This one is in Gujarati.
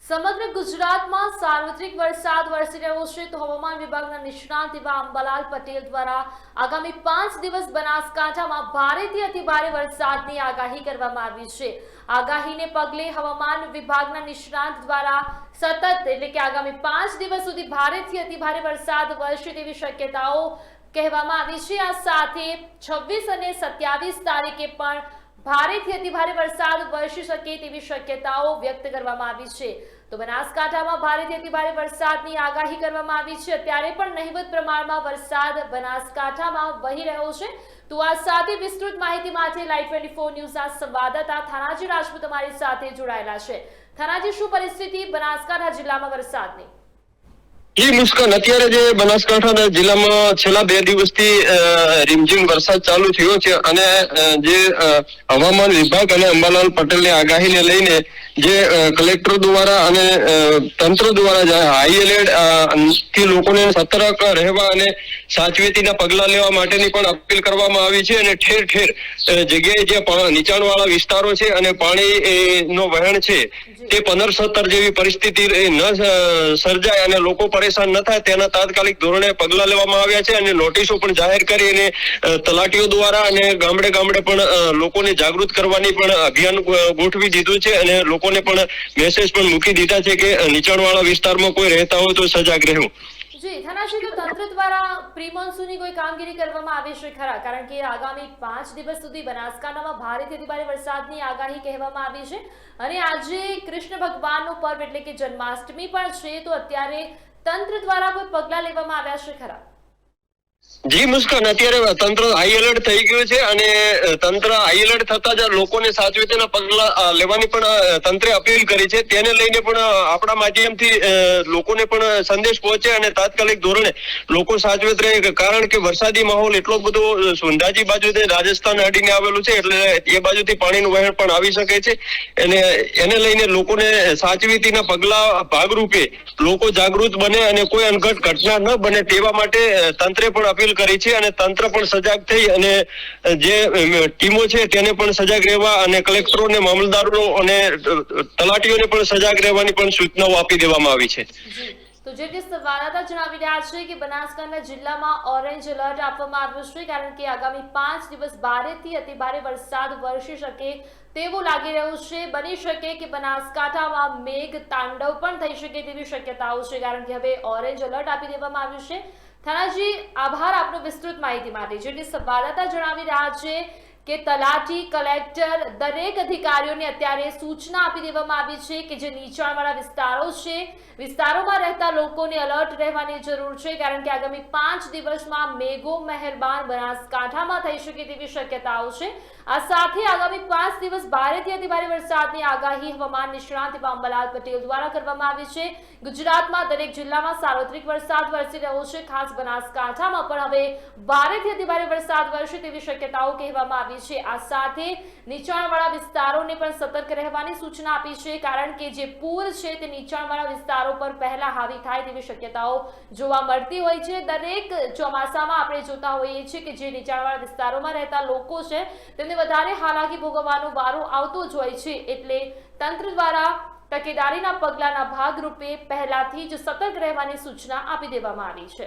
સમગ્ર ગુજરાતમાં સાર્વત્રિક વરસાદ વરસી રહ્યો છે તો હવામાન વિભાગના નિષ્ણાત એવા અંબાલાલ પટેલ દ્વારા આગામી 5 દિવસ બનાસકાંઠામાં ભારેથી અતિભારે વરસાદની આગાહી કરવામાં આવી છે। આગાહીને પગલે હવામાન વિભાગના નિષ્ણાત દ્વારા સતત એટલે કે આગામી 5 દિવસ સુધી ભારેથી અતિભારે વરસાદ વરસે તેવી શક્યતાઓ કહેવામાં આવી છે। આ સાથે 26 અને 27 તારીખે પણ ભારેથી અતિભારે વરસાદ વરસી શકે તેવી શક્યતાઓ વ્યક્ત કરવામાં આવી છે। તો બનાસકાંઠામાં ભારેથી અતિભારે વરસાદની આગાહી કરવામાં આવી છે। અત્યારે પણ નહિવત પ્રમાણમાં વરસાદ બનાસકાંઠામાં વહી રહ્યો છે। તો આ સાથે વિસ્તૃત માહિતી માટે લાઈવ 24 ન્યૂઝના સંવાદદાતા થાનાજી રાજપૂત અમારી સાથે જોડાયેલા છે। થાનાજી, શું પરિસ્થિતિ બનાસકાંઠા જિલ્લામાં વરસાદની? મુસ્કાન, અત્યારે જે બનાસકાંઠા જિલ્લામાં છેલ્લા 2 દિવસથી રીમઝીમ વરસાદ ચાલુ થયો છે અને જે હવામાન વિભાગ અને અંબાલાલ પટેલની આગાહીને લઈને જે કલેક્ટર દ્વારા અને તંત્ર દ્વારા હાઈ એલર્ટ થી લોકોને સતર્ક રહેવા અને સાવચેતીના પગલા લેવા માટેની પણ અપીલ કરવામાં આવી છે અને ઠેર ઠેર જગ્યાએ જે નીચાણવાળા વિસ્તારો છે અને પાણી નો વહેણ છે તે 15-17 જેવી પરિસ્થિતિ ન સર્જાય અને લોકો પરેશાન ન થાય તેના તાત્કાલિક ધોરણે પગલા લેવામાં આવ્યા છે અને નોટિસો પણ જાહેર કરી અને તલાટીઓ દ્વારા અને ગામડે ગામડે પણ લોકોને જાગૃત કરવાની પણ અભિયાન ગોઠવી દીધું છે અને લોકોને પણ મેસેજ પણ મૂકી દીધા છે કે નીચાણવાળા વિસ્તારમાં કોઈ રહેતા હોય તો સજાગ રહેવું। જી થાનાજી, તો તંત્ર દ્વારા પ્રી મોન્સૂનની કોઈ કામગીરી કરવામાં આવી છે ખરા? કારણ કે આગામી 5 દિવસ સુધી બનાસકાંઠામાં ભારેથી અતિભારે વરસાદની આગાહી કહેવામાં આવી છે અને આજે કૃષ્ણ ભગવાનનો પર્વ એટલે કે જન્માષ્ટમી પણ છે, તો અત્યારે તંત્ર દ્વારા કોઈ પગલા લેવામાં આવ્યા છે ખરા? જી મુસ્કાન, અત્યારે તંત્ર હાઈ એલર્ટ થઈ ગયું છે અને તંત્ર હાઈ એલર્ટ થતા જ લોકોને સાવચેતીના પગલા લેવાની પણ તંત્રે અપીલ કરી છે। તેને લઈને પણ આપણા માધ્યમથી લોકોને પણ સંદેશ પહોંચે અને તાત્કાલિક ધોરણે લોકો સાવચેત રહે, કારણ કે વરસાદી માહોલ એટલો બધો સુંધાજી બાજુથી રાજસ્થાન અડીને આવેલું છે એટલે એ બાજુથી પાણીનું વહેણ પણ આવી શકે છે અને એને લઈને લોકોને સાવચેતીના પગલા ભાગરૂપે લોકો જાગૃત બને અને કોઈ અનઘટ ઘટના ન બને તેવા માટે તંત્રે પણ અપીલ કરી છે અને તંત્ર પણ સજાગ થઈ અને જે ટીમો છે તેને પણ સજાગ રહેવા અને કલેક્ટરોને, મામલતદારો અને તલાટીઓને પણ સજાગ રહેવાની પણ સૂચનાઓ આપી દેવામાં આવી છે। તો જે કે સંવાદદાતા જણાવી રહ્યા છે કે બનાસકાંઠા જિલ્લામાં ઓરેન્જ એલર્ટ આપવામાં આવ્યું છે કારણ કે આગામી 5 દિવસ ભારેથી અતિભારે વરસાદ વરસી શકે તેવું લાગી રહ્યું છે। બની શકે કે બનાસકાંઠામાં મેઘ તાંડવ પણ થઈ શકે તેવી શક્યતાઓ છે કારણ કે હવે ઓરેન્જ એલર્ટ આપી દેવામાં આવ્યું છે। થાનાજી, આભાર આપનો વિસ્તૃત માહિતી માટે। જે સંવાદદાતા જણાવી રહ્યા છે કે તલાટી, કલેક્ટર દરેક અધિકારીઓને અત્યારે સૂચના આપી દેવામાં આવી છે કે જે નીચાણવાળા વિસ્તારો છે વિસ્તારોમાં રહેતા લોકોને અલર્ટ રહેવાની જરૂર છે કારણ કે આગામી 5 દિવસમાં મેઘો મહેરબાન બનાસકાંઠામાં થઈ શકે તેવી શક્યતાઓ છે। આ સાથે આગામી 5 દિવસ ભારેથી અતિભારે વરસાદની આગાહી હવામાન નિષ્ણાત એવા અંબાલાલ પટેલ દ્વારા કરવામાં આવી છે। ગુજરાતમાં દરેક જિલ્લામાં સાર્વત્રિક વરસાદ વરસી રહ્યો છે, ખાસ બનાસકાંઠામાં પણ હવે ભારેથી અતિભારે વરસાદ વરસે તેવી શક્યતાઓ કહેવામાં આવી છે। આ સાથે નીચાણવાળા વિસ્તારોને પણ સતર્ક રહેવાની સૂચના આપી છે કારણ કે જે પૂર છે તે નીચાણવાળા વિસ્તારો પર પહેલા હાવી થાય તેવી શક્યતાઓ જોવા મળતી હોય છે। દરેક ચોમાસામાં આપણે જોતા હોઈએ છીએ કે જે નીચાણવાળા વિસ્તારોમાં રહેતા લોકો છે તેમને વધારે હાલાકી ભોગવવાનો વારો આવતો જ હોય છે, એટલે તંત્ર દ્વારા તકેદારીના પગલાના ભાગરૂપે પહેલાથી જ સતર્ક રહેવાની સૂચના આપી દેવામાં આવી છે।